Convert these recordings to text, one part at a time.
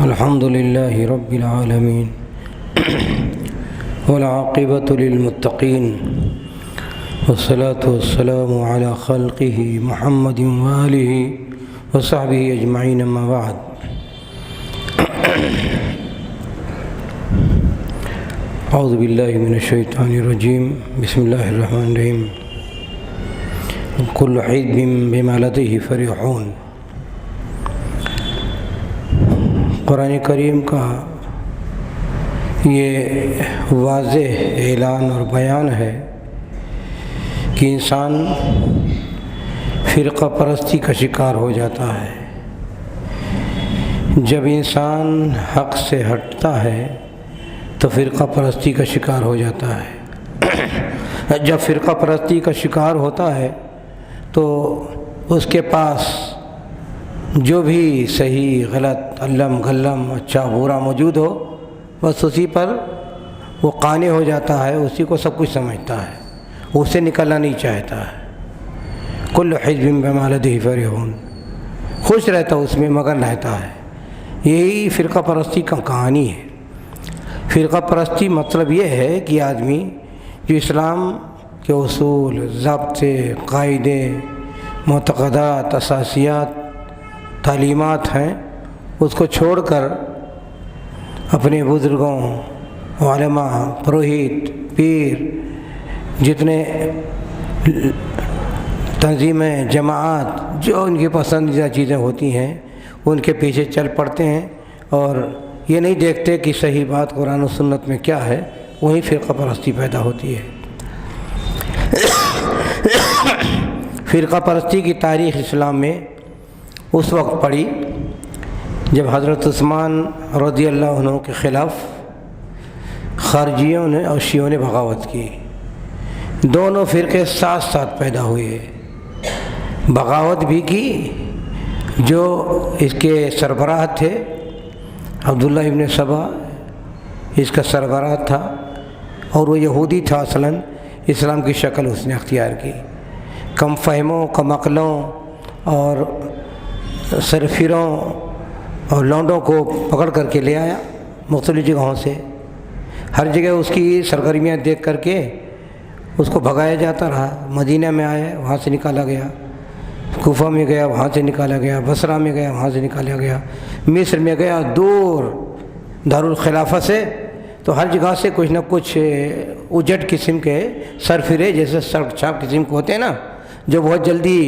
الحمد لله رب العالمين والعاقبة للمتقين والصلاة والسلام على خلقه محمد وآله وصحبه أجمعين أما بعد أعوذ بالله من الشيطان الرجيم بسم الله الرحمن الرحيم كل حزب بما لديه فرحون۔ قرآن کریم کا یہ واضح اعلان اور بیان ہے کہ انسان فرقہ پرستی کا شکار ہو جاتا ہے۔ جب انسان حق سے ہٹتا ہے تو فرقہ پرستی کا شکار ہو جاتا ہے۔ جب فرقہ پرستی کا شکار ہوتا ہے تو اس کے پاس جو بھی صحیح غلط علم غلم اچھا برا موجود ہو بس اسی پر وہ قانع ہو جاتا ہے، اسی کو سب کچھ سمجھتا ہے، اس سے نکلنا نہیں چاہتا ہے۔ کل حزب بما لدیہ فرحون، خوش رہتا اس میں مگن رہتا ہے۔ یہی فرقہ پرستی کا کہانی ہے۔ فرقہ پرستی مطلب یہ ہے کہ آدمی جو اسلام کے اصول، ضابطے، قاعدے، معتقدات، اساسیات، تعلیمات ہیں اس کو چھوڑ کر اپنے بزرگوں، علماء، پروہت، پیر، جتنے تنظیمیں، جماعت جو ان کی پسندیدہ چیزیں ہوتی ہیں ان کے پیچھے چل پڑتے ہیں اور یہ نہیں دیکھتے کہ صحیح بات قرآن و سنت میں کیا ہے، وہیں فرقہ پرستی پیدا ہوتی ہے۔ فرقہ پرستی کی تاریخ اسلام میں اس وقت پڑی جب حضرت عثمان رضی اللہ عنہ کے خلاف خارجیوں نے اور شیعوں نے بغاوت کی۔ دونوں فرقے ساتھ ساتھ پیدا ہوئے، بغاوت بھی کی۔ جو اس کے سربراہ تھے عبداللہ ابن سبا، اس کا سربراہ تھا اور وہ یہودی تھا اصلاً، اسلام کی شکل اس نے اختیار کی۔ کم فہموں، کم عقلوں اور سرفروں اور لونڈوں کو پکڑ کر کے لے آیا مختلف جگہوں سے۔ ہر جگہ اس کی سرگرمیاں دیکھ کر کے اس کو بھگایا جاتا رہا۔ مدینہ میں آیا، وہاں سے نکالا گیا، کوفہ میں گیا، وہاں سے نکالا گیا، بصرہ میں گیا، وہاں سے نکالا گیا، مصر میں گیا، دور دارالخلافہ سے، تو ہر جگہ سے کچھ نہ کچھ اجٹ قسم کے سرفرے جیسے سڑک چھاپ قسم کے ہوتے ہیں نا، جو بہت جلدی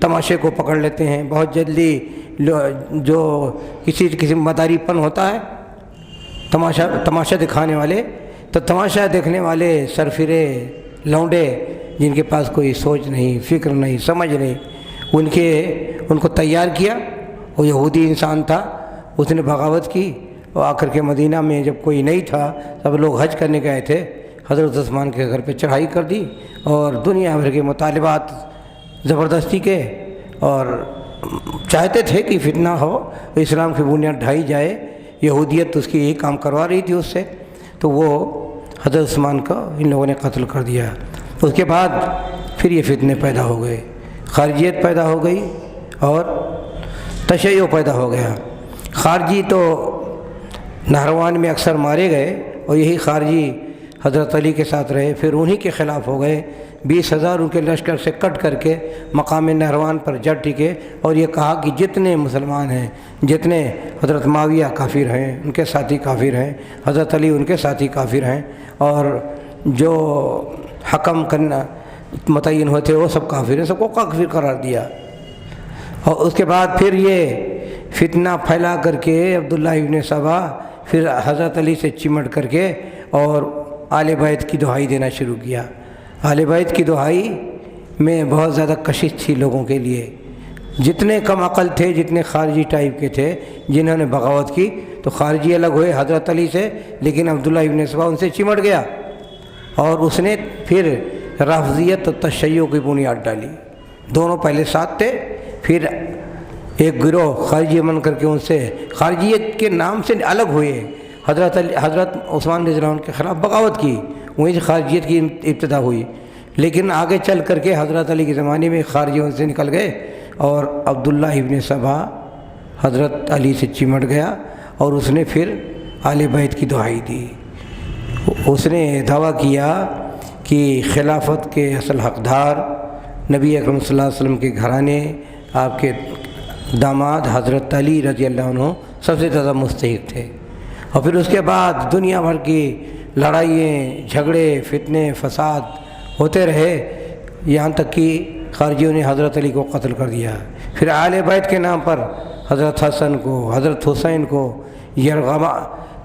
تماشے کو پکڑ لیتے ہیں، بہت جلدی جو کسی قسم مداری پن ہوتا ہے تماشا دکھانے والے، تو تماشا دیکھنے والے سرفرے لونڈے جن کے پاس کوئی سوچ نہیں، فکر نہیں، سمجھ نہیں، ان کو تیار کیا۔ وہ یہودی انسان تھا، اس نے بغاوت کی اور آ کر کے مدینہ میں جب کوئی نہیں تھا، سب لوگ حج کرنے گئے تھے، حضرت عثمان کے گھر پہ چڑھائی کر دی اور دنیا بھر کے مطالبات زبردستی کے، اور چاہتے تھے کہ فتنہ ہو، اسلام کی بنیاد ڈھائی جائے۔ یہودیت اس کی یہی کام کروا رہی تھی اس سے، تو وہ حضرت عثمان کا ان لوگوں نے قتل کر دیا۔ اس کے بعد پھر یہ فتنے پیدا ہو گئے، خارجیت پیدا ہو گئی اور تشیع پیدا ہو گیا۔ خارجی تو نہروان میں اکثر مارے گئے اور یہی خارجی حضرت علی کے ساتھ رہے، پھر انہی کے خلاف ہو گئے۔ 20,000 ان کے لشکر سے کٹ کر کے مقام نہروان پر جڑ ٹکے اور یہ کہا کہ جتنے مسلمان ہیں، جتنے حضرت معاویہ کافر ہیں ان کے ساتھی کافر ہیں، حضرت علی ان کے ساتھی کافر ہیں، اور جو حکم کرنا متعین ہوتے وہ سب کافر ہیں، سب کو کافر قرار دیا۔ اور اس کے بعد پھر یہ فتنہ پھیلا کر کے عبداللہ ابن سبا پھر حضرت علی سے چمٹ کر کے اور آل بیت کی دہائی دینا شروع کیا۔ آل بیت کی دہائی میں بہت زیادہ کشش تھی لوگوں کے لیے۔ جتنے کم عقل تھے، جتنے خارجی ٹائپ کے تھے جنہوں نے بغاوت کی، تو خارجی الگ ہوئے حضرت علی سے، لیکن عبداللہ ابن سبا ان سے چمٹ گیا اور اس نے پھر رافضیت و تشیع کی بنیاد ڈالی۔ دونوں پہلے ساتھ تھے، پھر ایک گروہ خارجی بن کر کے ان سے خارجیت کے نام سے الگ ہوئے، حضرت عثمان رضی اللہ عنہ کے خلاف بغاوت کی، وہیں سے خارجیت کی ابتدا ہوئی۔ لیکن آگے چل کر کے حضرت علی کے زمانے میں خارجیوں سے نکل گئے اور عبداللہ ابن سبا حضرت علی سے چمٹ گیا اور اس نے پھر اہل بیت کی دعائی دی۔ اس نے دعویٰ کیا کہ خلافت کے اصل حقدار نبی اکرم صلی اللہ علیہ وسلم کے گھرانے، آپ کے داماد حضرت علی رضی اللہ عنہ سب سے زیادہ مستحق تھے۔ اور پھر اس کے بعد دنیا بھر کی لڑائیاں، جھگڑے، فتنے، فساد ہوتے رہے، یہاں تک کہ خارجیوں نے حضرت علی کو قتل کر دیا۔ پھر اہل بیت کے نام پر حضرت حسن کو، حضرت حسین کو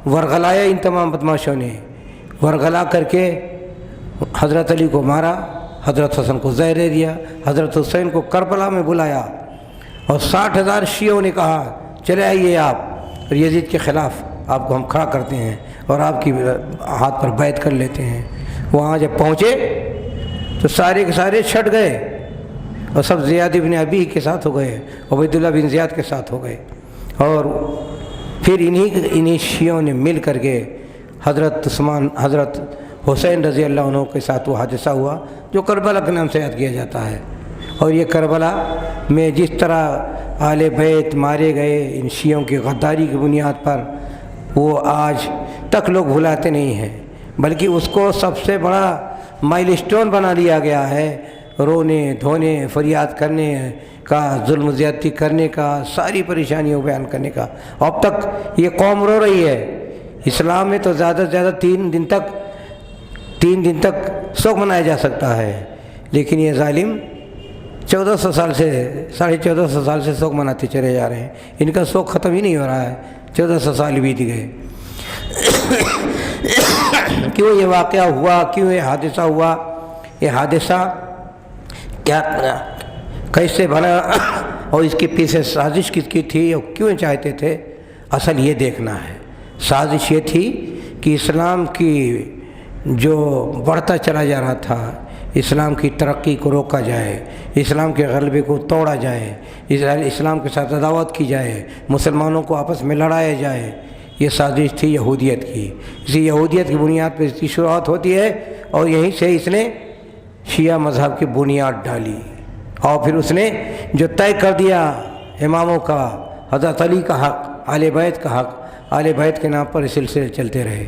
ورغلایا، ان تمام بدماشوں نے ورغلا کر کے حضرت علی کو مارا، حضرت حسن کو زہر دے دیا، حضرت حسین کو کربلا میں بلایا، اور 60,000 شیعوں نے کہا چلے آئیے آپ، اور یزید کے خلاف آپ کو ہم کھڑا کرتے ہیں اور آپ کی ہاتھ پر بیعت کر لیتے ہیں۔ وہاں جب پہنچے تو سارے کے سارے چھٹ گئے، اور سب زیاد بن ابی کے ساتھ ہو گئے، عبید اللہ بن زیاد کے ساتھ ہو گئے، اور پھر انہی شیعوں نے مل کر کے حضرت حسین رضی اللہ عنہ کے ساتھ وہ حادثہ ہوا جو کربلا کے نام سے یاد کیا جاتا ہے۔ اور یہ کربلا میں جس طرح اہل بیت مارے گئے ان شیعوں کی غداری کی بنیاد پر، وہ آج تک لوگ بھلاتے نہیں ہیں، بلکہ اس کو سب سے بڑا مائل سٹون بنا لیا گیا ہے، رونے دھونے، فریاد کرنے کا، ظلم و زیادتی کرنے کا، ساری پریشانیوں بیان کرنے کا۔ اب تک یہ قوم رو رہی ہے۔ اسلام میں تو زیادہ سے زیادہ 3 دن تک سوگ منایا جا سکتا ہے، لیکن یہ ظالم 1400 سال سے 1450 سال سے سوگ مناتے چلے جا رہے ہیں۔ ان کا سوگ ختم ہی نہیں ہو رہا ہے، 1400 سال بیت گئے۔ کیوں یہ واقعہ ہوا، کیوں یہ حادثہ ہوا، یہ حادثہ کیا کیسے بنا، اور اس کے پیچھے سازش کس کی تھی، اور کیوں چاہتے تھے، اصل یہ دیکھنا ہے۔ سازش یہ تھی کہ اسلام کی جو بڑھتا چلا جا رہا تھا، اسلام کی ترقی کو روکا جائے، اسلام کے غلبے کو توڑا جائے، اسلام کے ساتھ عداوت کی جائے، مسلمانوں کو آپس میں لڑایا جائے، یہ سازش تھی یہودیت کی۔ اسی یہودیت کی بنیاد پر اس کی شروعات ہوتی ہے، اور یہیں سے اس نے شیعہ مذہب کی بنیاد ڈالی، اور پھر اس نے جو طے کر دیا اماموں کا، حضرت علی کا حق، اہل بیت کا حق، اہل بیت کے نام پر سلسلے چلتے رہے،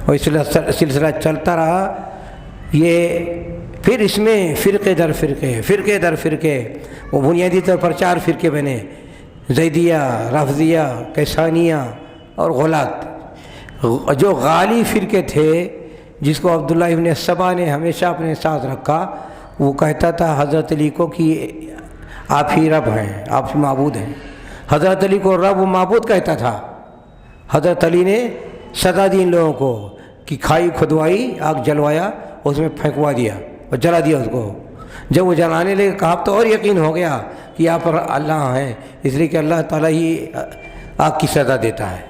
اور سلسلہ چلتا رہا۔ یہ پھر اس میں فرقے در فرقے وہ بنیادی طور پر 4 فرقے بنے، زیدیہ، رافضیہ، کیسانیہ اور غلات۔ جو غالی فرقے تھے، جس کو عبداللہ ابن سبا نے ہمیشہ اپنے ساتھ رکھا، وہ کہتا تھا حضرت علی کو کہ آپ ہی رب ہیں، آپ ہی معبود ہیں۔ حضرت علی کو رب و معبود کہتا تھا۔ حضرت علی نے سزا دی ان لوگوں کو کہ کھائی کھدوائی، آگ جلوایا، اس میں پھینکوا دیا اور جلا دیا اس کو۔ جب وہ جلانے لگے کہا تو اور یقین ہو گیا کہ یہاں پر اللہ ہیں، اس لیے کہ اللہ تعالیٰ ہی آگ کی سزا دیتا ہے۔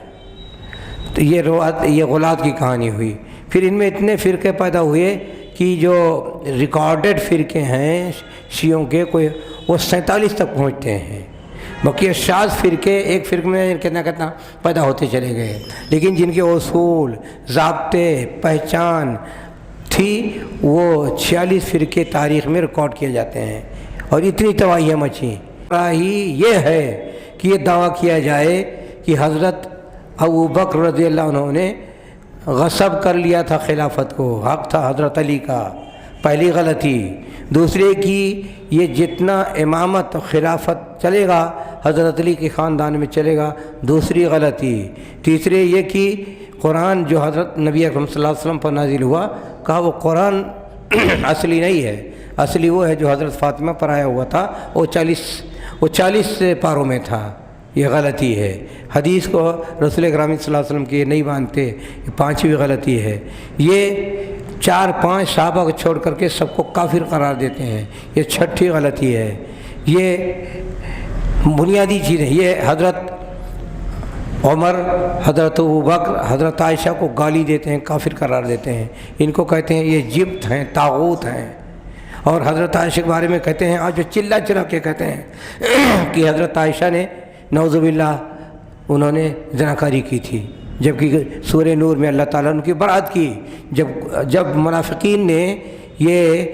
تو یہ غلات کی کہانی ہوئی۔ پھر ان میں اتنے فرقے پیدا ہوئے کہ جو ریکارڈڈ فرقے ہیں شیعوں کے، وہ 47 تک پہنچتے ہیں۔ باقی شاذ فرقے ایک فرقے میں کتنا پیدا ہوتے چلے گئے، لیکن جن کے اصول، ضابطے، پہچان تھی، وہ 46 فرقے تاریخ میں ریکارڈ کیے جاتے ہیں، اور اتنی تباہیاں مچیں۔ تباہی یہ ہے کہ یہ دعویٰ کیا جائے کہ حضرت ابو بکر رضی اللہ عنہ نے غصب کر لیا تھا خلافت کو، حق تھا حضرت علی کا، پہلی غلطی۔ دوسرے کی یہ جتنا امامت خلافت چلے گا حضرت علی کے خاندان میں چلے گا، دوسری غلطی۔ تیسرے یہ کہ قرآن جو حضرت نبی اکرم صلی اللہ علیہ وسلم پر نازل ہوا، کہا وہ قرآن اصلی نہیں ہے، اصلی وہ ہے جو حضرت فاطمہ پر آیا ہوا تھا، وہ 40 پاروں میں تھا۔ یہ غلطی ہے۔ حدیث کو رسول اکرم صلی اللہ علیہ وسلم کی یہ نہیں مانتے، یہ 5ویں غلطی ہے۔ یہ 4-5 صحابہ کو چھوڑ کر کے سب کو کافر قرار دیتے ہیں، یہ 6ٹھی غلطی ہے۔ یہ بنیادی چیز ہے۔ یہ حضرت عمر، حضرت ابوبکر، حضرت عائشہ کو گالی دیتے ہیں، کافر قرار دیتے ہیں، ان کو کہتے ہیں یہ جبت ہیں، طاغوت ہیں۔ اور حضرت عائشہ کے بارے میں کہتے ہیں، آج جو چلا کے کہتے ہیں کہ حضرت عائشہ نے نعوذ باللہ انہوں نے زناکاری کی تھی، جبکہ سورہ نور میں اللہ تعالیٰ نے ان کی برات کی۔ جب منافقین نے یہ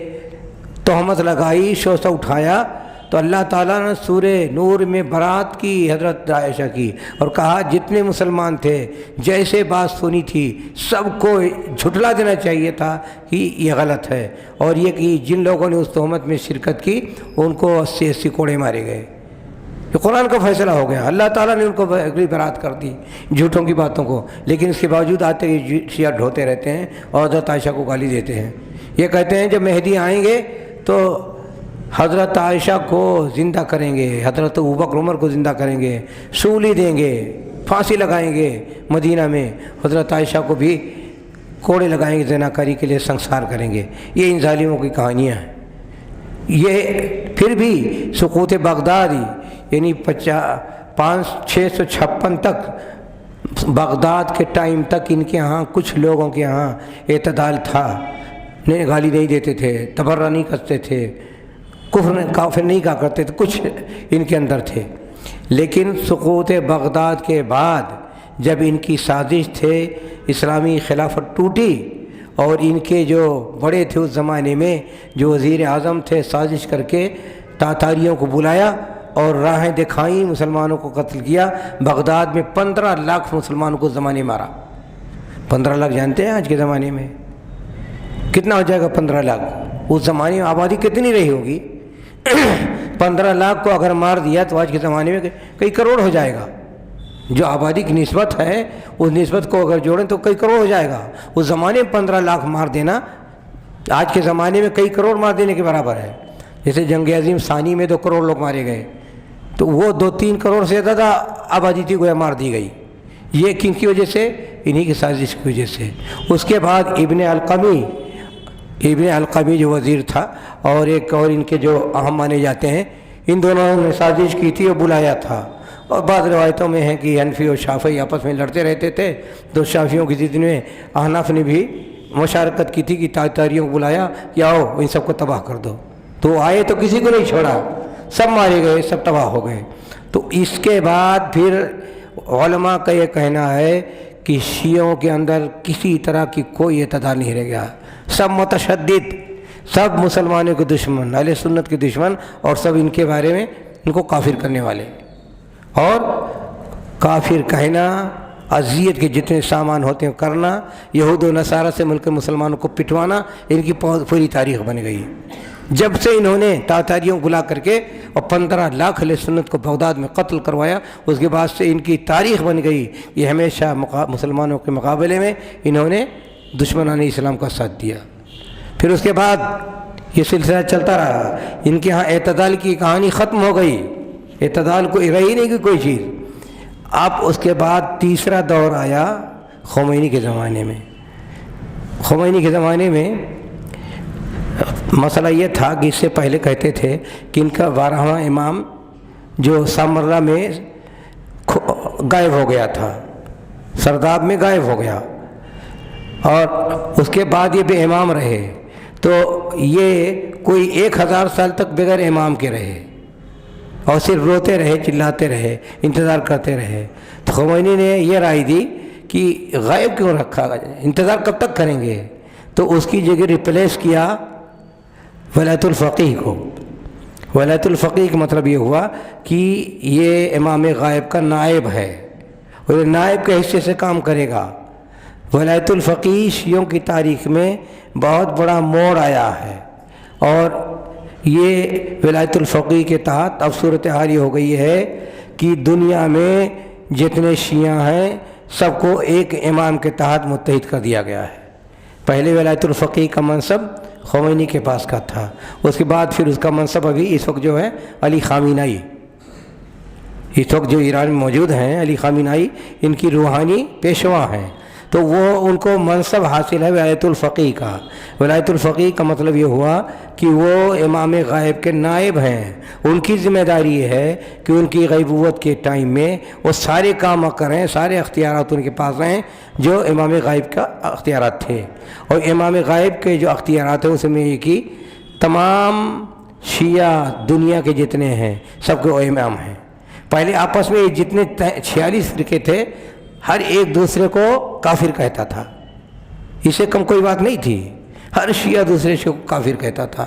تہمت لگائی، شوشہ اٹھایا، تو اللہ تعالیٰ نے سورہ نور میں برات کی حضرت عائشہ کی اور کہا جتنے مسلمان تھے جیسے بات سنی تھی سب کو جھٹلا دینا چاہیے تھا کہ یہ غلط ہے، اور یہ کہ جن لوگوں نے اس تہمت میں شرکت کی ان کو 80 کوڑے مارے گئے۔ یہ قرآن کا فیصلہ ہو گیا، اللہ تعالیٰ نے ان کو اگلی برات کر دی جھوٹوں کی باتوں کو، لیکن اس کے باوجود آتے ہی شیعہ ڈھوتے رہتے ہیں اور حضرت عائشہ کو گالی دیتے ہیں۔ یہ کہتے ہیں جب مہدی آئیں گے تو حضرت عائشہ کو زندہ کریں گے، حضرت ابوبکر عمر کو زندہ کریں گے، سولی دیں گے، پھانسی لگائیں گے مدینہ میں، حضرت عائشہ کو بھی کوڑے لگائیں گے، زناکاری کے لیے سنسار کریں گے۔ یہ ان ظالموں کی کہانیاں ہیں۔ یہ پھر بھی سقوط بغداد یعنی 656 تک بغداد کے ٹائم تک ان کے ہاں کچھ لوگوں کے ہاں اعتدال تھا، گالی نہیں دیتے تھے، تبرہ نہیں کرتے تھے، کافر نہیں کہا کرتے تھے، کچھ ان کے اندر تھے۔ لیکن سقوط بغداد کے بعد جب ان کی سازش تھے، اسلامی خلافت ٹوٹی اور ان کے جو بڑے تھے اس زمانے میں جو وزیر اعظم تھے، سازش کر کے تاتاریوں کو بلایا اور راہیں دکھائیں، مسلمانوں کو قتل کیا۔ بغداد میں 15 لاکھ مسلمانوں کو زمانے مارا۔ 15 لاکھ جانتے ہیں آج کے زمانے میں کتنا ہو جائے گا؟ 15 لاکھ اس زمانے میں آبادی کتنی رہی ہوگی؟ 15 لاکھ کو اگر مار دیا تو آج کے زمانے میں کئی کروڑ ہو جائے گا۔ جو آبادی کی نسبت ہے اس نسبت کو اگر جوڑیں تو کئی کروڑ ہو جائے گا۔ اس زمانے میں 15 لاکھ مار دینا آج کے زمانے میں کئی کروڑ مار دینے کے برابر ہے۔ جیسے جنگ عظیم ثانی میں 2 کروڑ لوگ مارے گئے، تو وہ 2-3 کروڑ سے زیادہ آبادی تھی گویا مار دی گئی۔ یہ کن کی وجہ سے؟ انہی کی سازش کی وجہ سے۔ اس کے بعد ابن القمی جو وزیر تھا اور ایک اور ان کے جو اہم مانے جاتے ہیں، ان دونوں نے سازش کی تھی اور بلایا تھا۔ اور بعض روایتوں میں ہے کہ حنفی اور شافعی آپس میں لڑتے رہتے تھے، تو شافعیوں کی ضد میں احناف نے بھی مشارکت کی تھی کہ تاتاریوں کو بلایا کہ آؤ ان سب کو تباہ کر دو، تو آئے تو کسی کو نہیں چھوڑا، سب مارے گئے، سب تباہ ہو گئے۔ تو اس کے بعد پھر علماء کا یہ کہنا ہے کہ شیعوں کے اندر کسی طرح کی کوئی اعتدال نہیں رہ گیا، سب متشدد، سب مسلمانوں کے دشمن، اہل سنت کے دشمن، اور سب ان کے بارے میں ان کو کافر کرنے والے، اور کافر کہنا، اذیت کے جتنے سامان ہوتے ہیں کرنا، یہود و نصارہ سے ملک مسلمانوں کو پٹوانا، ان کی پوری تاریخ بن گئی۔ جب سے انہوں نے تاتاریوں کو بلا کر کے اور 15 لاکھ اہل سنت کو بغداد میں قتل کروایا، اس کے بعد سے ان کی تاریخ بن گئی۔ یہ ہمیشہ مسلمانوں کے مقابلے میں انہوں نے دشمنان اسلام کا ساتھ دیا۔ پھر اس کے بعد یہ سلسلہ چلتا رہا، ان کے ہاں اعتدال کی کہانی ختم ہو گئی، اعتدال کو رہی نہیں کہ کوئی چیز۔ اب اس کے بعد تیسرا دور آیا خمینی کے زمانے میں۔ خمینی کے زمانے میں مسئلہ یہ تھا کہ اس سے پہلے کہتے تھے کہ ان کا 12واں امام جو سامرہ میں غائب ہو گیا تھا، سرداب میں غائب ہو گیا، اور اس کے بعد یہ بے امام رہے، تو یہ کوئی 1000 سال تک بغیر امام کے رہے اور صرف روتے رہے، چلاتے رہے، انتظار کرتے رہے۔ تو خمینی نے یہ رائے دی کہ غائب کیوں رکھا، انتظار کب تک کریں گے؟ تو اس کی جگہ ریپلیس کیا ولایت الفقیہ کو۔ ولایت الفقیہ کا مطلب یہ ہوا کہ یہ امام غائب کا نائب ہے اور نائب کے حصے سے کام کرے گا۔ ولایت الفقیہ شیعوں کی تاریخ میں بہت بڑا موڑ آیا ہے، اور یہ ولایت الفقیہ کے تحت اب صورتحال یہ ہو گئی ہے کہ دنیا میں جتنے شیعہ ہیں سب کو ایک امام کے تحت متحد کر دیا گیا ہے۔ پہلے ولایت الفقیہ کا منصب خمینی کے پاس کا تھا، اس کے بعد پھر اس کا منصب ابھی اس وقت جو ہے علی خامنائی، اس وقت جو ایران میں موجود ہیں علی خامنائی ان کی روحانی پیشوا ہیں، تو وہ ان کو منصب حاصل ہے ولایت الفقیہ کا۔ ولایت الفقیہ کا مطلب یہ ہوا کہ وہ امام غائب کے نائب ہیں، ان کی ذمہ داری یہ ہے کہ ان کی غیبوت کے ٹائم میں وہ سارے کام کریں، سارے اختیارات ان کے پاس ہیں جو امام غائب کا اختیارات تھے۔ اور امام غائب کے جو اختیارات ہیں اس میں یہ کہ تمام شیعہ دنیا کے جتنے ہیں سب کے وہ امام ہیں۔ پہلے آپس میں جتنے 46 فرقے تھے ہر ایک دوسرے کو کافر کہتا تھا، اس سے کم کوئی بات نہیں تھی، ہر شیعہ دوسرے کو کافر کہتا تھا،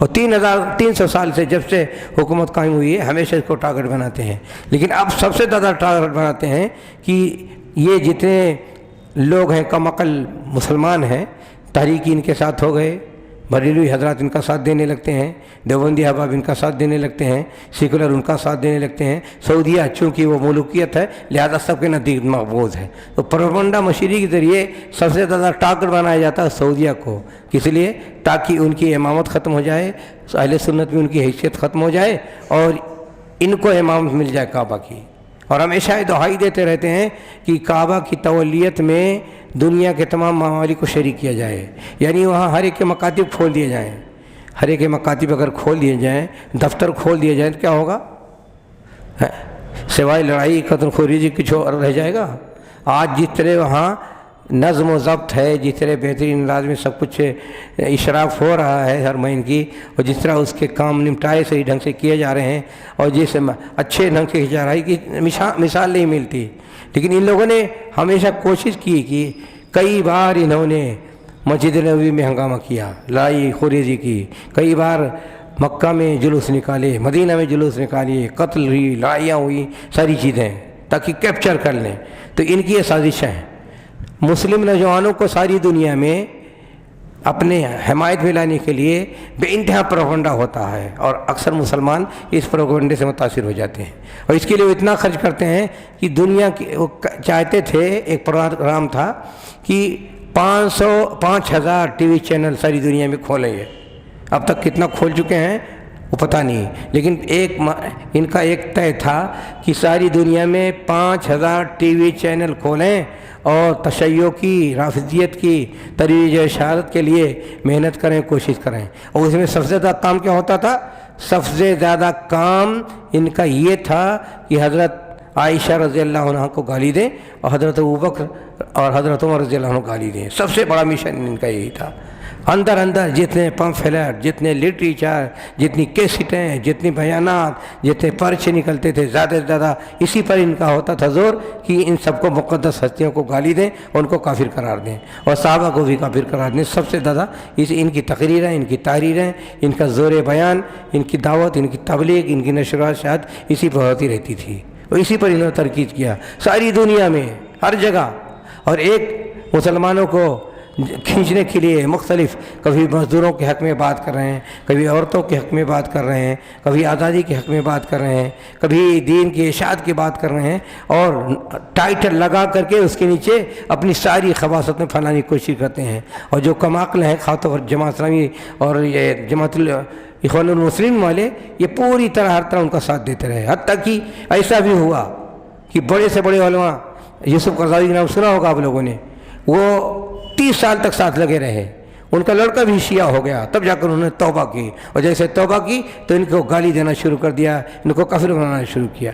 اور 300 سال سے جب سے حکومت قائم ہوئی ہے ہمیشہ اس کو ٹارگٹ بناتے ہیں، لیکن اب سب سے زیادہ ٹارگٹ بناتے ہیں کہ یہ جتنے لوگ ہیں کم عقل مسلمان ہیں، تحریکی ان کے ساتھ ہو گئے، بریلوی حضرات ان کا ساتھ دینے لگتے ہیں، دیوبندی احباب ان کا ساتھ دینے لگتے ہیں، سیکولر ان کا ساتھ دینے لگتے ہیں، سعودیہ چونکہ وہ ملوکیت ہے لہذا سب کے نزدیک مقبوض ہے، تو پروپیگنڈا مشیری کے ذریعے سب سے زیادہ ٹارگٹ بنایا جاتا ہے سعودیہ کو، کس لیے؟ تاکہ ان کی امامت ختم ہو جائے، اہل سنت میں ان کی حیثیت ختم ہو جائے اور ان کو امامت مل جائے کعبہ کی۔ اور ہمیشہ یہ دہائی دیتے رہتے ہیں کہ کعبہ کی تولیت میں دنیا کے تمام ممالک کو شریک کیا جائے، یعنی وہاں ہر ایک کے مکاتب کھول دیے جائیں، ہر ایک کے مکاتب اگر کھول دیے جائیں، دفتر کھول دیے جائیں تو کیا ہوگا؟ سوائے لڑائی قتل خوری کچھ اور رہ جائے گا؟ آج جس طرح وہاں نظم و ضبط ہے، جس طرح بہترین انداز میں سب کچھ اشراف ہو رہا ہے ہر مہین کی، اور جس طرح اس کے کام نمٹائے صحیح ڈھنگ سے کیے جا رہے ہیں اور جس اچھے ڈھنگ سے جا رہا ہے کی مثال نہیں ملتی، لیکن ان لوگوں نے ہمیشہ کوشش کی کہ کئی بار انہوں نے مسجد نبوی میں ہنگامہ کیا، لڑائی خوریزی کی، کئی بار مکہ میں جلوس نکالے، مدینہ میں جلوس نکالے، قتل ہوئی، لڑائیاں ہوئی، ساری چیزیں تاکہ کیپچر کر لیں۔ تو ان کی یہ سازشیں ہیں، مسلم نوجوانوں کو ساری دنیا میں اپنے حمایت میں لانے کے لیے بے انتہا پروپیگنڈا ہوتا ہے، اور اکثر مسلمان اس پروپیگنڈے سے متاثر ہو جاتے ہیں، اور اس کے لیے وہ اتنا خرچ کرتے ہیں کہ دنیا کی وہ چاہتے تھے، ایک پروگرام تھا کہ 5,000 ٹی وی چینل ساری دنیا میں کھولیں گے، اب تک کتنا کھول چکے ہیں وہ پتہ نہیں، لیکن ان کا ایک طے تھا کہ ساری دنیا میں 5,000 ٹی وی چینل کھولیں اور تشیع کی، رافضیت کی ترویج و اشاعت کے لیے محنت کریں، کوشش کریں۔ اور اس میں سب سے زیادہ کام کیا ہوتا تھا؟ سب سے زیادہ کام ان کا یہ تھا کہ حضرت عائشہ رضی اللہ عنہ کو گالی دیں اور حضرت ابوبکر اور حضرت عمر رضی اللہ عنہ کو گالی دیں، سب سے بڑا مشن ان کا یہی تھا۔ اندر جتنے پمفلیٹ، جتنے لٹریچر، جتنی کیسٹیں، جتنی بیانات، جتنے پرچے نکلتے تھے، زیادہ سے زیادہ اسی پر ان کا ہوتا تھا زور کہ ان سب کو مقدس ہستیوں کو گالی دیں اور ان کو کافر قرار دیں، اور صحابہ کو بھی کافر قرار دیں۔ سب سے زیادہ ان کی تقریریں، ان کی تحریریں، ان کا زور بیان، ان کی دعوت، ان کی تبلیغ، ان کی نشر و اشاعت اسی پر ہوتی رہتی تھی، اور اسی پر انہوں نے ترکیز کیا ساری دنیا میں ہر جگہ۔ اور ایک مسلمانوں کو کھینچنے کے لیے مختلف، کبھی مزدوروں کے حق میں بات کر رہے ہیں، کبھی عورتوں کے حق میں بات کر رہے ہیں، کبھی آزادی کے حق میں بات کر رہے ہیں، کبھی دین کی اشاعت کی بات کر رہے ہیں، اور ٹائٹل لگا کر کے اس کے نیچے اپنی ساری خباثت میں پھیلانے کی کوشش کرتے ہیں۔ اور جو کم عقل ہیں، خاص طور پر جماعت اسلامی اور یہ جماعت اخوان المسلمین والے، یہ پوری طرح ہر طرح ان کا ساتھ دیتے رہے، حتیٰ کہ ایسا بھی ہوا کہ بڑے سے بڑے علماء، یوسف قرضاوی کا نام سنا ہوگا آپ لوگوں نے، وہ 30 سال تک ساتھ لگے رہے، ان کا لڑکا بھی شیعہ ہو گیا، تب جا کر انہوں نے توبہ کی، اور جیسے توبہ کی تو ان کو گالی دینا شروع کر دیا، ان کو کافر بنانا شروع کیا۔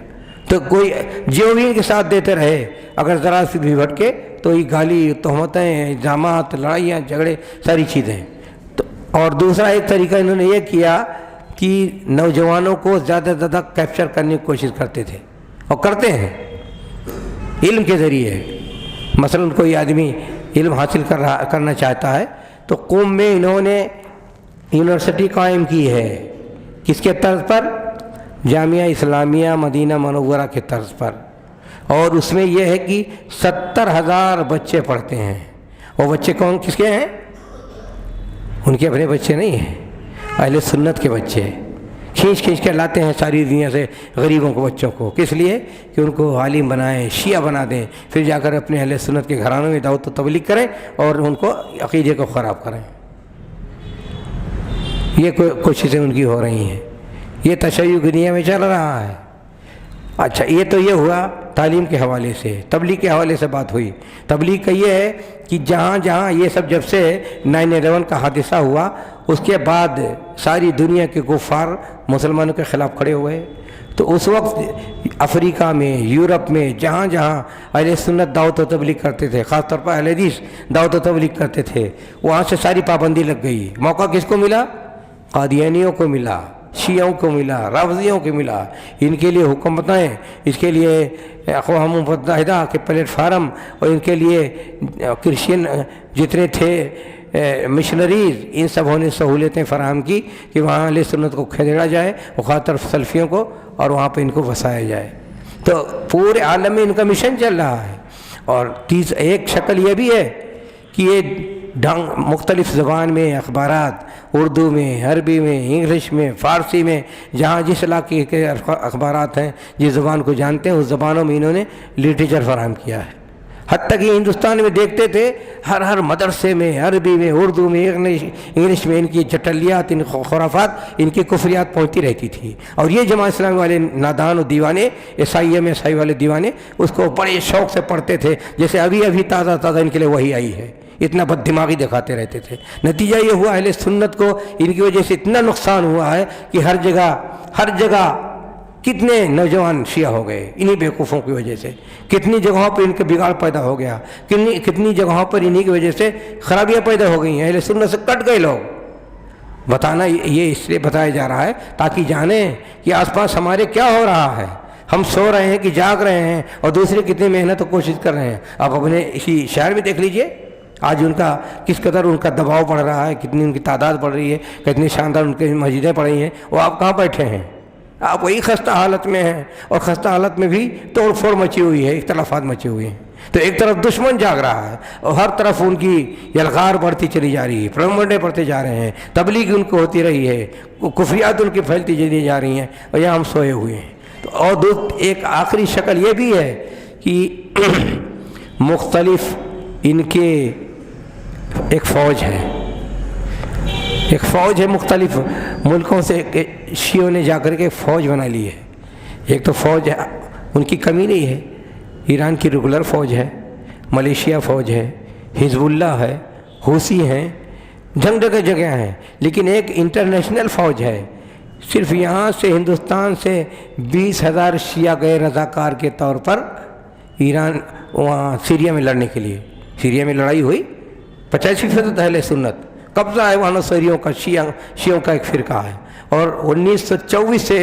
تو کوئی جو بھی ان کے ساتھ دیتے رہے، اگر ذرا سے بھی بھٹکے تو یہ گالی، تہمتیں، الزامات، لڑائیاں، جھگڑے، ساری چیزیں۔ اور دوسرا ایک طریقہ انہوں نے یہ کیا کہ نوجوانوں کو زیادہ سے زیادہ کیپچر کرنے کی کوشش کرتے تھے، اور کرتے ہیں علم کے ذریعے۔ مثلاً کوئی آدمی علم حاصل کرنا چاہتا ہے تو قوم میں انہوں نے یونیورسٹی قائم کی ہے، کس کے طرز پر؟ جامعہ اسلامیہ مدینہ منورہ کے طرز پر، اور اس میں یہ ہے کہ 70,000 بچے پڑھتے ہیں۔ وہ بچے کون کس کے ہیں؟ ان کے اپنے بچے نہیں ہیں، اہل سنت کے بچے کھینچ کے لاتے ہیں ساری دنیا سے غریبوں کو، بچوں کو، کس لیے؟ کہ ان کو عالم بنائیں، شیعہ بنا دیں، پھر جا کر اپنے اہل سنت کے گھرانوں میں دعوت و تبلیغ کریں اور ان کو عقیدے کو خراب کریں۔ یہ کوششیں ان کی ہو رہی ہیں، یہ تشیع دنیا میں چل رہا ہے۔ اچھا، یہ تو یہ ہوا تعلیم کے حوالے سے۔ تبلیغ کے حوالے سے بات ہوئی۔ تبلیغ کا یہ ہے کہ جہاں جہاں یہ سب جب سے 9/11 کا حادثہ ہوا اس کے بعد ساری دنیا کے کفار مسلمانوں کے خلاف کھڑے ہوئے، تو اس وقت افریقہ میں، یورپ میں، جہاں جہاں اہل سنت دعوت و تبلیغ کرتے تھے، خاص طور پر اہل حدیث دعوت و تبلیغ کرتے تھے، وہاں سے ساری پابندی لگ گئی۔ موقع کس کو ملا؟ قادیانیوں کو ملا، شیعوں کو ملا، رافضیوں کو ملا۔ ان کے لیے حکومتیں، اس کے لیے اقوام متحدہ کے پلیٹ فارم، اور ان کے لیے کرسچین جتنے تھے مشنریز ان سبوں نے سہولتیں فراہم کی کہ وہاں اہل سنت کو کھدیڑا جائے وخاطر سلفیوں کو اور وہاں پہ ان کو بسایا جائے. تو پورے عالم میں ان کا مشن چل رہا ہے. اور ایک شکل یہ بھی ہے کہ یہ مختلف زبان میں اخبارات، اردو میں، عربی میں، انگلش میں، فارسی میں، جہاں جس علاقے کے اخبارات ہیں جس زبان کو جانتے ہیں اس زبانوں میں انہوں نے لٹریچر فراہم کیا ہے. حتیٰ کہ ہندوستان میں دیکھتے تھے ہر مدرسے میں عربی میں، اردو میں، انگلش میں ان کی چٹلیات، ان خرافات، ان کی کفریات پہنچتی رہتی تھی. اور یہ جماعت اسلامی والے نادان و دیوانے، عیسائی والے دیوانے اس کو بڑے شوق سے پڑھتے تھے جیسے ابھی تازہ ان کے لیے وہی آئی ہے. اتنا بد دماغی دکھاتے رہتے تھے. نتیجہ یہ ہوا اہل سنت کو ان کی وجہ سے اتنا نقصان ہوا ہے کہ ہر جگہ کتنے نوجوان شیعہ ہو گئے انہی بیوقوفوں کی وجہ سے. کتنی جگہوں پر ان کا بگاڑ پیدا ہو گیا، کتنی جگہوں پر انہی کی وجہ سے خرابیاں پیدا ہو گئی ہیں. اہل سنت سے کٹ گئے لوگ. بتانا یہ اس لیے بتایا جا رہا ہے تاکہ جانیں کہ آس پاس ہمارے کیا ہو رہا ہے. ہم سو رہے ہیں کہ جاگ رہے ہیں اور دوسرے کتنی محنت و کوشش کر رہے ہیں. آپ اپنے اسی شہر میں دیکھ لیجئے آج ان کا کس قدر ان کا دباؤ بڑھ رہا ہے، کتنی ان کی تعداد بڑھ رہی ہے، کتنی شاندار ان کی مسجدیں پڑ رہی ہیں. وہ آپ کہاں بیٹھے ہیں؟ آپ وہی خستہ حالت میں ہیں. اور خستہ حالت میں بھی توڑ پھوڑ مچی ہوئی ہے، اختلافات مچے ہوئے ہیں. تو ایک طرف دشمن جاگ رہا ہے اور ہر طرف ان کی یلغار بڑھتی چلی جا رہی ہے، پروپیگنڈے بڑھتے جا رہے ہیں، تبلیغ ان کو ہوتی رہی ہے، کفریات ان کی پھیلتی چلی جا رہی ہیں اور یہاں ہم سوئے ہوئے ہیں. تو اور ایک آخری شکل یہ بھی ہے کہ مختلف ان کے ایک فوج ہے مختلف ملکوں سے شیعوں نے جا کر کے فوج بنا لی ہے. ایک تو فوج ہے ان کی کمی نہیں ہے، ایران کی ریگولر فوج ہے، ملیشیا فوج ہے، حزب اللہ ہے، حوثی ہیں، جگہ ہیں. لیکن ایک انٹرنیشنل فوج ہے. صرف یہاں سے ہندوستان سے 20,000 شیعہ گئے رضاکار کے طور پر ایران وہاں سیریا میں لڑنے کے لیے. سیریا میں لڑائی ہوئی، 85% اہل سنت قبضہ ہے وہاں سوریوں کا، شیعوں کا ایک فرقہ ہے. اور 1924 سے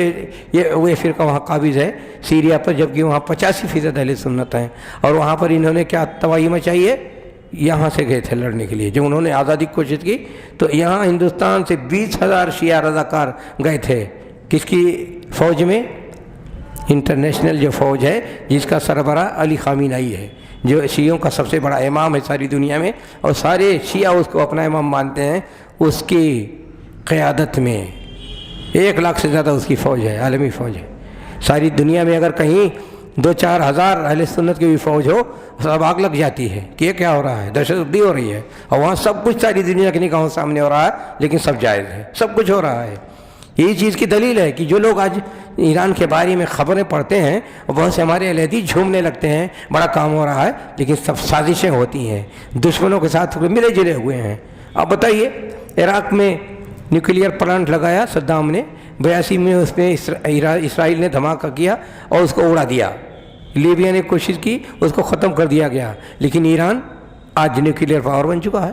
یہ فرقہ وہاں قابض ہے سیریا پر، جبکہ وہاں 85% اہل سنت ہیں. اور وہاں پر انہوں نے کیا تباہی مچائی ہے؟ یہاں سے گئے تھے لڑنے کے لیے. جب انہوں نے آزادی کی کوشش کی تو یہاں ہندوستان سے 20,000 شیعہ رضاکار گئے تھے. کس کی فوج میں؟ انٹرنیشنل جو فوج ہے جس کا سربراہ علی خامنئی ہے، جو شیعوں کا سب سے بڑا امام ہے ساری دنیا میں، اور سارے شیعہ اس کو اپنا امام مانتے ہیں. اس کی قیادت میں 1 لاکھ سے زیادہ اس کی فوج ہے، عالمی فوج ہے. ساری دنیا میں اگر کہیں 2-4 ہزار اہل سنت کی بھی فوج ہو سب آگ لگ جاتی ہے کہ یہ کیا ہو رہا ہے، دہشت گردی ہو رہی ہے. اور وہاں سب کچھ ساری دنیا کی نگاہوں سامنے ہو رہا ہے، لیکن سب جائز ہے، سب کچھ ہو رہا ہے. یہی چیز کی دلیل ہے کہ جو لوگ آج ایران کے بارے میں خبریں پڑھتے ہیں اور بہت سے ہمارے علیحدی جھومنے لگتے ہیں بڑا کام ہو رہا ہے، لیکن سب سازشیں ہوتی ہیں، دشمنوں کے ساتھ ملے جلے ہوئے ہیں. اب بتائیے عراق میں نیوکلیئر پلانٹ لگایا صدام نے، 82 میں اس میں اسرائیل نے دھماکہ کیا اور اس کو اڑا دیا. لیبیا نے کوشش کی، اس کو ختم کر دیا گیا. لیکن ایران آج نیوکلیئر پاور بن چکا ہے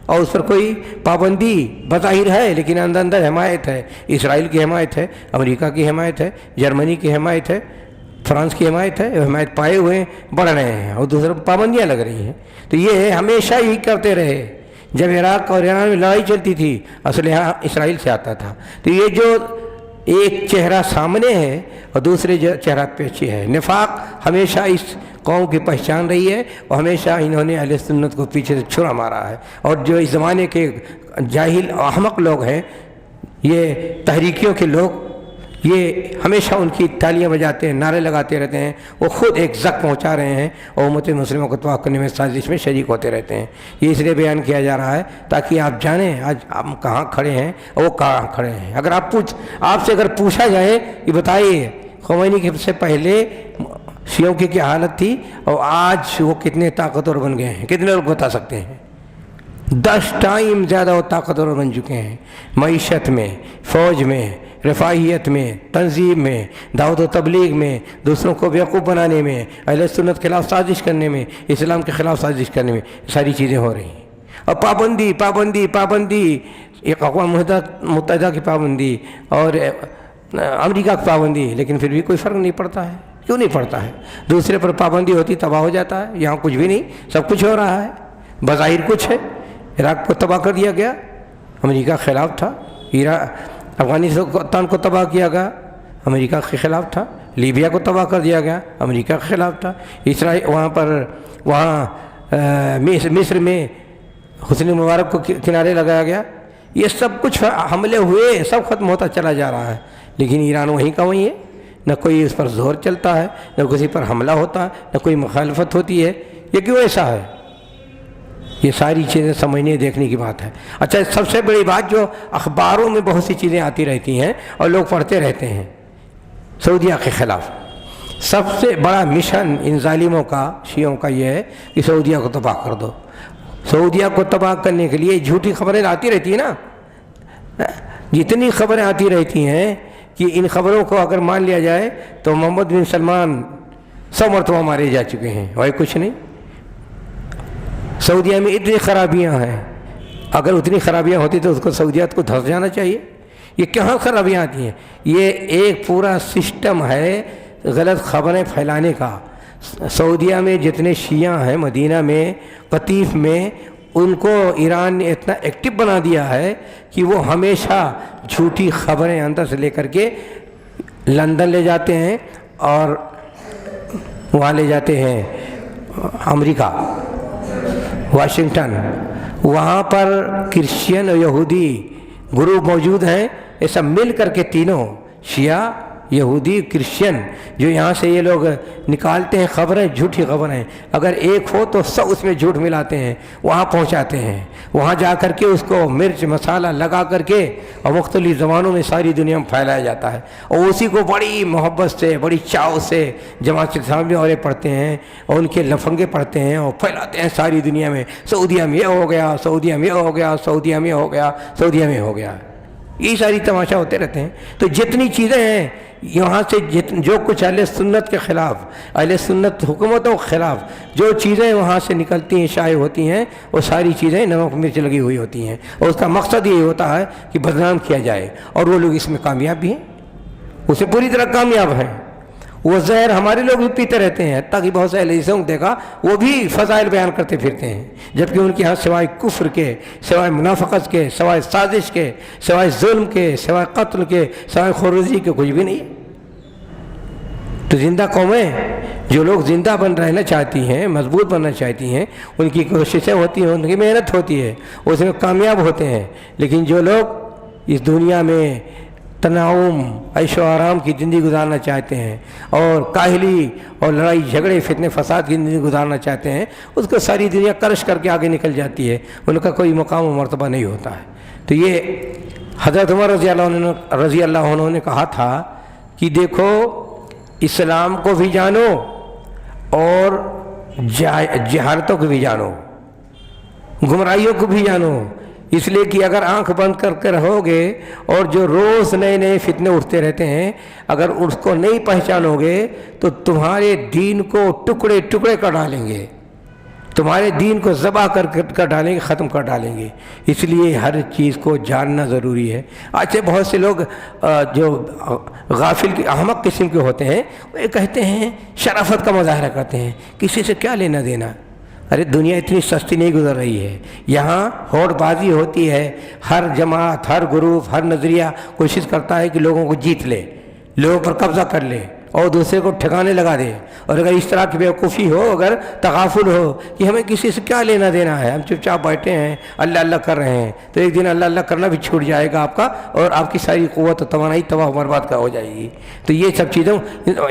اور اس پر کوئی پابندی بظاہر ہے، لیکن اندر حمایت ہے. اسرائیل کی حمایت ہے، امریکہ کی حمایت ہے، جرمنی کی حمایت ہے، فرانس کی حمایت ہے. حمایت پائے ہوئے بڑھ رہے ہیں اور دوسرے پابندیاں لگ رہی ہیں. تو یہ ہمیشہ ہی کرتے رہے. جب عراق اور ایران میں لڑائی چلتی تھی اسلحہ اسرائیل سے آتا تھا. تو یہ جو ایک چہرہ سامنے ہے اور دوسرے چہرہ پیچھے ہے. نفاق ہمیشہ اس قوم کی پہچان رہی ہے اور ہمیشہ انہوں نے اہل سنت کو پیچھے سے چھرا مارا ہے. اور جو اس زمانے کے جاہل احمق لوگ ہیں، یہ تحریکیوں کے لوگ، یہ ہمیشہ ان کی تالیاں بجاتے ہیں، نعرے لگاتے رہتے ہیں. وہ خود ایک زخم پہنچا رہے ہیں اور امت مسلموں کو تباہ کرنے میں سازش میں شریک ہوتے رہتے ہیں. یہ اس لیے بیان کیا جا رہا ہے تاکہ آپ جانیں آج ہم کہاں کھڑے ہیں اور وہ کہاں کھڑے ہیں. اگر آپ سے اگر پوچھا جائے کہ بتائیے خمینی کے سے پہلے شیعوں کی کیا حالت تھی اور آج وہ کتنے طاقتور بن گئے ہیں، کتنے لوگ بتا سکتے ہیں؟ 10 ٹائم زیادہ وہ طاقتور بن چکے ہیں. معیشت میں، فوج میں، رفاہیت میں، تنظیم میں، دعوت و تبلیغ میں، دوسروں کو بیوقوف بنانے میں، اہل سنت کے خلاف سازش کرنے میں، اسلام کے خلاف سازش کرنے میں ساری چیزیں ہو رہی ہیں. اور پابندی ایک اقوام متحدہ کی پابندی اور امریکہ کی پابندی، لیکن پھر بھی کوئی فرق نہیں پڑتا ہے. کیوں نہیں پڑتا ہے؟ دوسرے پر پابندی ہوتی تباہ ہو جاتا ہے. یہاں کچھ بھی نہیں، سب کچھ ہو رہا ہے، بظاہر کچھ ہے عراق کو تباہ کر دیا گیا، امریکہ کے خلاف تھا۔ افغانستان کو تباہ کیا گیا، امریکہ کے خلاف تھا۔ لیبیا کو تباہ کر دیا گیا، امریکہ کے خلاف تھا۔ اسرائیل وہاں مصر میں حسنی مبارک کو کنارے لگایا گیا۔ یہ سب کچھ حملے ہوئے، سب ختم ہوتا چلا جا رہا ہے، لیکن ایران وہیں کا وہیں ہے، نہ کوئی اس پر زور چلتا ہے، نہ کسی پر حملہ ہوتا ہے، نہ کوئی مخالفت ہوتی ہے۔ یہ کیوں ایسا ہے؟ یہ ساری چیزیں سمجھنے دیکھنے کی بات ہے۔ اچھا، سب سے بڑی بات جو اخباروں میں بہت سی چیزیں آتی رہتی ہیں اور لوگ پڑھتے رہتے ہیں، سعودیہ کے خلاف سب سے بڑا مشن ان ظالموں کا، شیعوں کا یہ ہے کہ سعودیہ کو تباہ کر دو۔ سعودیہ کو تباہ کرنے کے لیے جھوٹی خبریں آتی رہتی ہیں نا، جتنی خبریں آتی رہتی ہیں کہ ان خبروں کو اگر مان لیا جائے تو محمد بن سلمان 100 مرتبہ مارے جا چکے ہیں، اور کچھ نہیں۔ سعودیہ میں اتنی خرابیاں ہیں، اگر اتنی خرابیاں ہوتی تو اس کو سعودیات کو دھس جانا چاہیے۔ یہ کہاں خرابیاں آتی ہیں؟ یہ ایک پورا سسٹم ہے غلط خبریں پھیلانے کا۔ سعودیہ میں جتنے شیعہ ہیں، مدینہ میں، قطیف میں، ان کو ایران نے اتنا ایکٹیو بنا دیا ہے کہ وہ ہمیشہ جھوٹی خبریں اندر سے لے کر کے لندن لے جاتے ہیں اور وہاں لے جاتے ہیں امریکہ، واشنگٹن۔ وہاں پر کرسچین اور یہودی گروپ موجود ہیں، یہ سب مل کر کے تینوں، شیعہ، یہودی، کرسچین، جو یہاں سے یہ لوگ نکالتے ہیں خبریں، جھوٹی خبریں، اگر ایک ہو تو سب اس میں جھوٹ ملاتے ہیں، وہاں پہنچاتے ہیں، وہاں جا کر کے اس کو مرچ مسالہ لگا کر کے اور مختلف زبانوں میں ساری دنیا میں پھیلایا جاتا ہے، اور اسی کو بڑی محبت سے، بڑی چاؤ سے جماعت اسلامی والے پڑھتے ہیں اور ان کے لفنگے پڑھتے ہیں اور پھیلاتے ہیں ساری دنیا میں، سعودیہ میں یہ ہو گیا، سعودیہ میں یہ ہو گیا، سعودیہ میں ہو گیا، سعودیہ میں ہو گیا۔ یہ ساری تماشا ہوتے رہتے ہیں۔ تو جتنی چیزیں ہیں یہاں سے، جو کچھ اہل سنت کے خلاف، اہل سنت حکومتوں کے خلاف جو چیزیں وہاں سے نکلتی ہیں، شائع ہوتی ہیں، وہ ساری چیزیں نمک مرچ لگی ہوئی ہوتی ہیں، اور اس کا مقصد یہی ہوتا ہے کہ بدنام کیا جائے، اور وہ لوگ اس میں کامیاب بھی ہیں، اسے پوری طرح کامیاب ہیں۔ وہ زہر ہمارے لوگ بھی پیتے رہتے ہیں، حتیٰ کہ بہت سے اہل حدیثوں کو دیکھا وہ بھی فضائل بیان کرتے پھرتے ہیں، جبکہ ان کے ہاں سوائے کفر کے، سوائے منافقت کے، سوائے سازش کے، سوائے ظلم کے، سوائے قتل کے، سوائے خروزی کے کچھ بھی نہیں۔ تو زندہ قومیں، جو لوگ زندہ بن رہنا چاہتی ہیں، مضبوط بننا چاہتی ہیں، ان کی کوششیں ہوتی ہیں، ان کی محنت ہوتی ہے، اس میں کامیاب ہوتے ہیں۔ لیکن جو لوگ اس دنیا میں تناؤم، عیش و آرام کی زندگی گزارنا چاہتے ہیں اور کاہلی اور لڑائی جھگڑے، فتنے فساد کی زندگی گزارنا چاہتے ہیں، اس کو ساری دنیا کرش کر کے آگے نکل جاتی ہے، ان کا کوئی مقام و مرتبہ نہیں ہوتا ہے۔ تو یہ حضرت عمر رضی اللہ عنہ نے کہا تھا کہ دیکھو، اسلام کو بھی جانو اور جہالتوں کو بھی جانو، گمراہیوں کو بھی جانو، اس لیے کہ اگر آنکھ بند کر کے رہو گے اور جو روز نئے نئے فتنے اٹھتے رہتے ہیں، اگر اس کو نہیں پہچانو گے تو تمہارے دین کو ٹکڑے ٹکڑے کر ڈالیں گے، تمہارے دین کو ذبح کر ڈالیں گے، ختم کر ڈالیں گے۔ اس لیے ہر چیز کو جاننا ضروری ہے۔ آج سے بہت سے لوگ جو غافل کی احمق قسم کے ہوتے ہیں، وہ یہ کہتے ہیں، شرافت کا مظاہرہ کرتے ہیں، کسی سے کیا لینا دینا۔ ارے دنیا اتنی سستی نہیں گزر رہی ہے، یہاں ہوڑ بازی ہوتی ہے، ہر جماعت، ہر گروپ، ہر نظریہ کوشش کرتا ہے کہ لوگوں کو جیت لے، لوگوں پر قبضہ کر لے اور دوسرے کو ٹھکانے لگا دے۔ اور اگر اس طرح کی بیوقوفی ہو، اگر تغافل ہو کہ ہمیں کسی سے کیا لینا دینا ہے، ہم چپ چاپ بیٹھے ہیں، اللہ اللہ کر رہے ہیں، تو ایک دن اللہ اللہ کرنا بھی چھوٹ جائے گا آپ کا، اور آپ کی ساری قوت و توانائی تباہ و برباد کا ہو جائے گی۔ تو یہ سب چیزوں،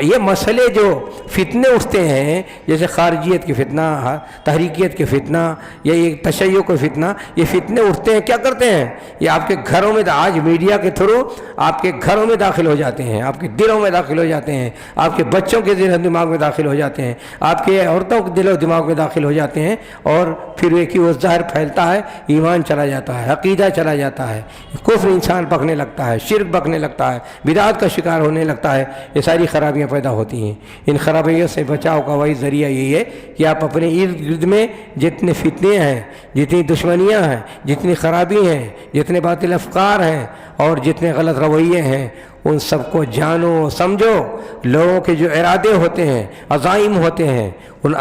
یہ مسئلے جو فتنے اٹھتے ہیں، جیسے خارجیت کی فتنہ، تحریکیت کے فتنہ، یا یہ تشیع کا فتنہ، یہ فتنے اٹھتے ہیں، کیا کرتے ہیں؟ یہ آپ کے گھروں میں، آج میڈیا کے تھرو آپ کے گھروں میں داخل ہو جاتے ہیں، آپ کے دلوں میں داخل ہو جاتے ہیں، آپ کے بچوں کے ذہن و دماغ میں داخل ہو جاتے ہیں، آپ کے عورتوں کے دل و دماغ میں داخل ہو جاتے ہیں، اور پھر ایک ہی وہ زہر پھیلتا ہے، ایمان چلا جاتا ہے، عقیدہ چلا جاتا ہے، کفر انسان پکنے لگتا ہے، شرک بکنے لگتا ہے، بدعات کا شکار ہونے لگتا ہے، یہ ساری خرابیاں پیدا ہوتی ہیں۔ ان خرابیوں سے بچاؤ کا وہی ذریعہ یہی ہے کہ آپ اپنے ارد گرد میں جتنے فتنے ہیں، جتنی دشمنیاں ہیں، جتنی خرابی ہیں، جتنے باطل افکار ہیں اور جتنے غلط رویے ہیں، ان سب کو جانو، سمجھو۔ لوگوں کے جو ارادے ہوتے ہیں، عزائم ہوتے ہیں، ان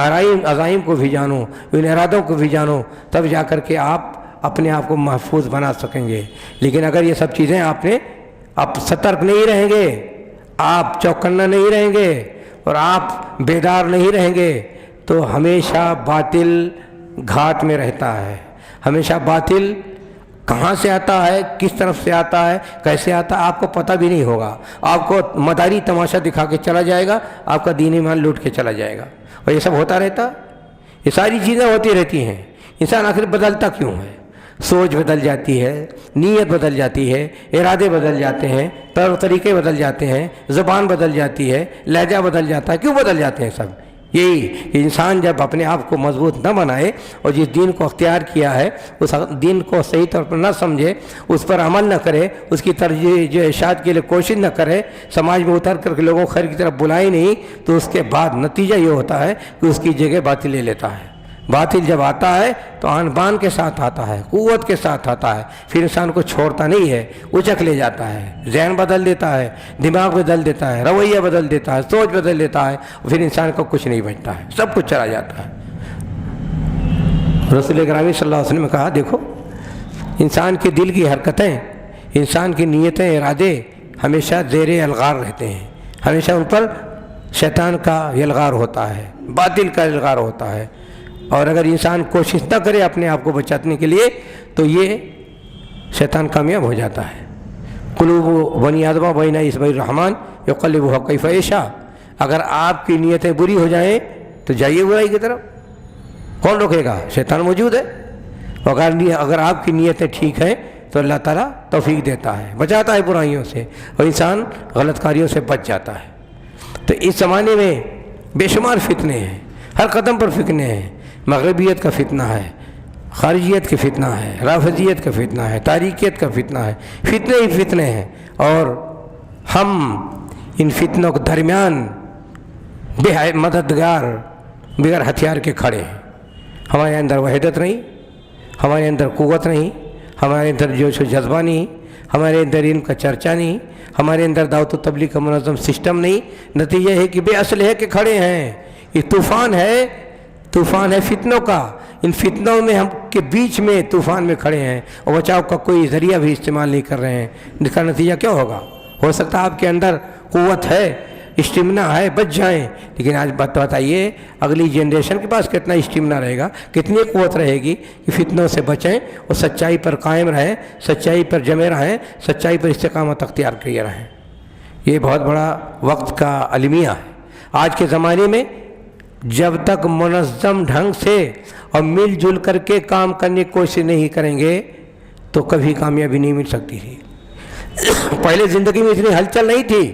عزائم کو بھی جانو، ان ارادوں کو بھی جانو، تب جا کر کے آپ اپنے آپ کو محفوظ بنا سکیں گے۔ لیکن اگر یہ سب چیزیں آپ سترک نہیں رہیں گے، آپ چوکنا نہیں رہیں گے اور آپ بیدار نہیں رہیں گے تو ہمیشہ باطل گھاٹ میں رہتا ہے۔ ہمیشہ باطل کہاں سے آتا ہے، کس طرف سے آتا ہے، کیسے آتا ہے، آپ کو پتہ بھی نہیں ہوگا۔ آپ کو مداری تماشا دکھا کے چلا جائے گا، آپ کا دین ایمان لوٹ کے چلا جائے گا، اور یہ سب ہوتا رہتا، یہ ساری چیزیں ہوتی رہتی ہیں۔ انسان آخر بدلتا کیوں ہے؟ سوچ بدل جاتی ہے، نیت بدل جاتی ہے، ارادے بدل جاتے ہیں، طور طریقے بدل جاتے ہیں، زبان بدل جاتی ہے، لہجہ بدل جاتا ہے۔ کیوں بدل جاتے ہیں سب؟ یہی کہ انسان جب اپنے آپ کو مضبوط نہ بنائے اور جس دین کو اختیار کیا ہے اس دین کو صحیح طور پر نہ سمجھے، اس پر عمل نہ کرے، اس کی ترجیح ارشاد کے لیے کوشش نہ کرے، سماج میں اتر کر کے لوگوں کو خیر کی طرف بلائے نہیں، تو اس کے بعد نتیجہ یہ ہوتا ہے کہ اس کی جگہ باطل لے لیتا ہے۔ باطل جب آتا ہے تو آن بان کے ساتھ آتا ہے، قوت کے ساتھ آتا ہے، پھر انسان کو چھوڑتا نہیں ہے، اچک لے جاتا ہے، ذہن بدل دیتا ہے، دماغ بدل دیتا ہے، رویہ بدل دیتا ہے، سوچ بدل دیتا ہے، پھر انسان کو کچھ نہیں بچتا ہے، سب کچھ چلا جاتا ہے۔ رسول گرامی صلی اللہ علیہ وسلم نے کہا دیکھو، انسان کے دل کی حرکتیں، انسان کی نیتیں، ارادے ہمیشہ زیر الغار رہتے ہیں، ہمیشہ ان پر شیطان کا یلغار ہوتا ہے، باطل کا یلغار ہوتا ہے، اور اگر انسان کوشش نہ کرے اپنے آپ کو بچانے کے لیے تو یہ شیطان کامیاب ہو جاتا ہے۔ قلوب بنی آدم بین اصبع الرحمن یقلبها کیف یشاء، اگر آپ کی نیتیں بری ہو جائیں تو جائیے برائی کی طرف، کون روکے گا؟ شیطان موجود ہے۔ اگر آپ کی نیتیں ٹھیک ہیں تو اللہ تعالیٰ توفیق دیتا ہے، بچاتا ہے برائیوں سے، اور انسان غلط کاریوں سے بچ جاتا ہے۔ تو اس زمانے میں بے شمار فتنے ہیں، ہر قدم پر فتنے ہیں، مغربیت کا فتنہ ہے، خارجیت کا فتنہ ہے، رافضیت کا فتنہ ہے، تاریکیت کا فتنہ ہے، فتنے ہی فتنے ہیں، اور ہم ان فتنوں کے درمیان بے مددگار بغیر ہتھیار کے کھڑے ہیں۔ ہمارے اندر وحدت نہیں، ہمارے اندر قوت نہیں، ہمارے اندر جوش و جذبہ نہیں، ہمارے اندر ان کا چرچا نہیں، ہمارے اندر دعوت و تبلیغ کا منظم سسٹم نہیں۔ نتیجہ ہے کہ بے اسلحے کے کھڑے ہیں۔ یہ طوفان ہے فتنوں کا، ان فتنوں میں ہم کے بیچ میں طوفان میں کھڑے ہیں اور بچاؤ کا کوئی ذریعہ بھی استعمال نہیں کر رہے ہیں۔ اس کا نتیجہ کیا ہوگا؟ ہو سکتا ہے آپ کے اندر قوت ہے، اسٹیمنا ہے، بچ جائیں، لیکن آج بات بتائیے اگلی جنریشن کے پاس کتنا اسٹیمنا رہے گا، کتنی قوت رہے گی کہ فتنوں سے بچیں اور سچائی پر قائم رہیں، سچائی پر جمے رہیں، سچائی پر استقامت اختیار کیے رہیں۔ یہ بہت بڑا وقت کا المیہ ہے۔ آج کے زمانے میں جب تک منظم ڈھنگ سے اور مل جل کر کے کام کرنے کی کوشش نہیں کریں گے تو کبھی کامیابی نہیں مل سکتی تھی۔ پہلے زندگی میں اتنی ہلچل نہیں تھی،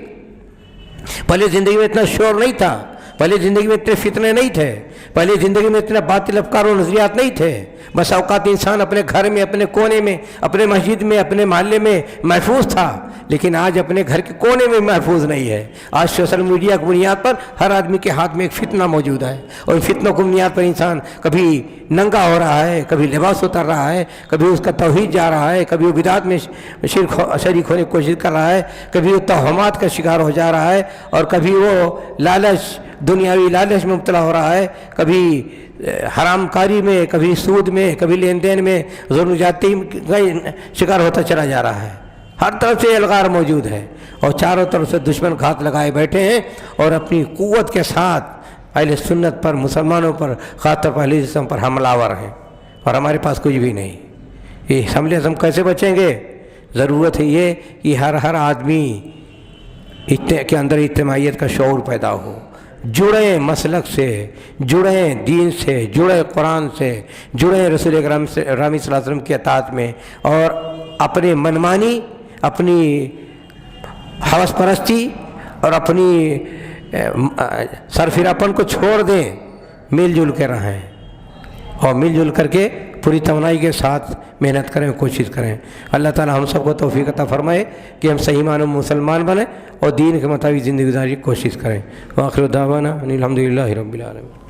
پہلے زندگی میں اتنا شور نہیں تھا، پہلے زندگی میں اتنے فتنے نہیں تھے، پہلے زندگی میں اتنا باطل افکار و نظریات نہیں تھے۔ بس اوقات انسان اپنے گھر میں، اپنے کونے میں، اپنے مسجد میں، اپنے محلے میں محفوظ تھا، لیکن آج اپنے گھر کے کونے میں محفوظ نہیں ہے۔ آج سوشل میڈیا کی بنیاد پر ہر آدمی کے ہاتھ میں ایک فتنہ موجود ہے، اور ان فتنوں کی بنیاد پر انسان کبھی ننگا ہو رہا ہے، کبھی لباس اتر رہا ہے، کبھی اس کا توحید جا رہا ہے، کبھی وہ بدعت میں شریک ہونے کی کوشش کر رہا ہے، کبھی وہ توہمات کا شکار ہو جا رہا ہے، اور کبھی وہ لالچ، دنیاوی لالچ میں مبتلا ہو رہا ہے، کبھی حرام کاری میں، کبھی سود میں، کبھی لین دین میں ظلم زیادتی کا شکار ہوتا چلا جا رہا ہے۔ ہر طرف سے الغار موجود ہے، اور چاروں طرف سے دشمن گھات لگائے بیٹھے ہیں، اور اپنی قوت کے ساتھ اہل سنت پر، مسلمانوں پر، خاص طور پر اہل اسلام پر حملہ آور ہیں، اور ہمارے پاس کچھ بھی نہیں۔ یہ حملے سے ہم کیسے بچیں گے؟ ضرورت ہے یہ کہ ہر آدمی کے اندر اجتماعیت کا شعور پیدا ہو، جڑیں مسلک سے، جڑیں دین سے، جڑیں قرآن سے، جڑیں رسول اکرم صلی اللہ علیہ وسلم کی اطاعت میں، اور اپنے منمانی، اپنی ہوس پرستی اور اپنی سرفراپن کو چھوڑ دیں، مل جل کے رہیں، اور مل جل کر کے پوری توانائی کے ساتھ محنت کریں، کوشش کریں۔ اللہ تعالی ہم سب کو توفیق عطا فرمائے کہ ہم صحیح معنوں میں مسلمان بنیں اور دین کے مطابق زندگی گزارنے کی کوشش کریں۔ وآخر دعوانا ان الحمد للہ رب العالمین۔